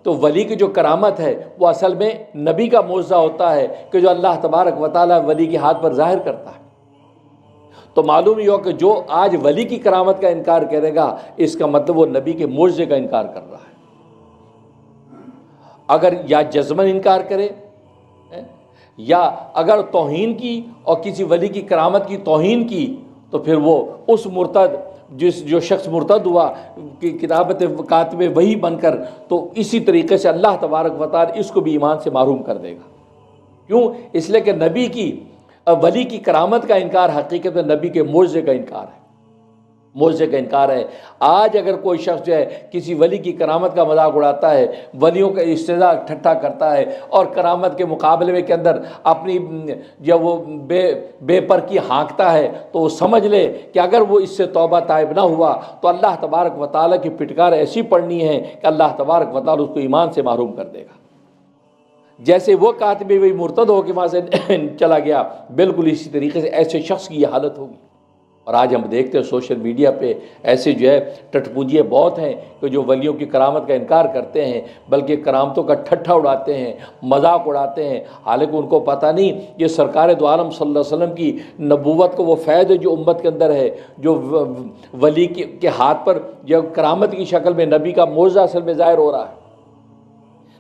تو ولی کی جو کرامت ہے وہ اصل میں نبی کا معجزہ ہوتا ہے کہ جو اللہ تبارک و تعالیٰ ولی کے ہاتھ پر ظاہر کرتا ہے۔ تو معلوم یہ ہو کہ جو آج ولی کی کرامت کا انکار کرے گا اس کا مطلب وہ نبی کے معجزے کا انکار کر رہا ہے۔ اگر یا جزمن انکار کرے یا اگر توہین کی اور کسی ولی کی کرامت کی توہین کی تو پھر وہ اس مرتد جو شخص مرتد ہوا کہ کتابت کاتب وحی بن کر، تو اسی طریقے سے اللہ تبارک و تعالی اس کو بھی ایمان سے محروم کر دے گا۔ کیوں؟ اس لیے کہ نبی کی ولی کی کرامت کا انکار حقیقت میں نبی کے معجزے کا انکار ہے، معجزے کا انکار ہے۔ آج اگر کوئی شخص جو ہے کسی ولی کی کرامت کا مذاق اڑاتا ہے، ولیوں کا استہزاء ٹھٹھا کرتا ہے اور کرامت کے مقابلے میں کے اندر اپنی جب وہ بے پر کی ہانکتا ہے، تو وہ سمجھ لے کہ اگر وہ اس سے توبہ طائب نہ ہوا تو اللہ تبارک و تعالیٰ کی پھٹکار ایسی پڑنی ہے کہ اللہ تبارک و تعالیٰ اس کو ایمان سے محروم کر دے گا۔ جیسے وہ کاتب وہی مرتد ہو کے وہاں سے چلا گیا، بالکل اسی طریقے سے ایسے شخص کی یہ حالت ہوگی۔ اور آج ہم دیکھتے ہیں سوشل میڈیا پہ ایسے جو ہے ٹٹپوجیے بہت ہیں کہ جو ولیوں کی کرامت کا انکار کرتے ہیں، بلکہ کرامتوں کا ٹھٹھا اڑاتے ہیں، مذاق اڑاتے ہیں، حالانکہ ان کو پتہ نہیں یہ سرکار دو عالم صلی اللہ علیہ وسلم کی نبوت کو وہ فیض ہے جو امت کے اندر ہے، جو ولی کے ہاتھ پر جو کرامت کی شکل میں نبی کا معجزہ اصل میں ظاہر ہو رہا ہے،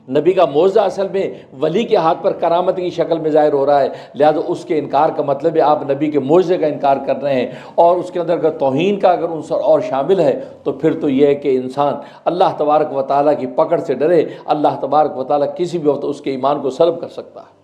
نبی کا معجزہ اصل میں ولی کے ہاتھ پر کرامت کی شکل میں ظاہر ہو رہا ہے۔ لہذا اس کے انکار کا مطلب ہے آپ نبی کے معجزے کا انکار کر رہے ہیں، اور اس کے اندر اگر توہین کا اگر عنصر اور شامل ہے تو پھر تو یہ ہے کہ انسان اللہ تبارک و تعالیٰ کی پکڑ سے ڈرے، اللہ تبارک و تعالیٰ کسی بھی وقت اس کے ایمان کو سلب کر سکتا ہے۔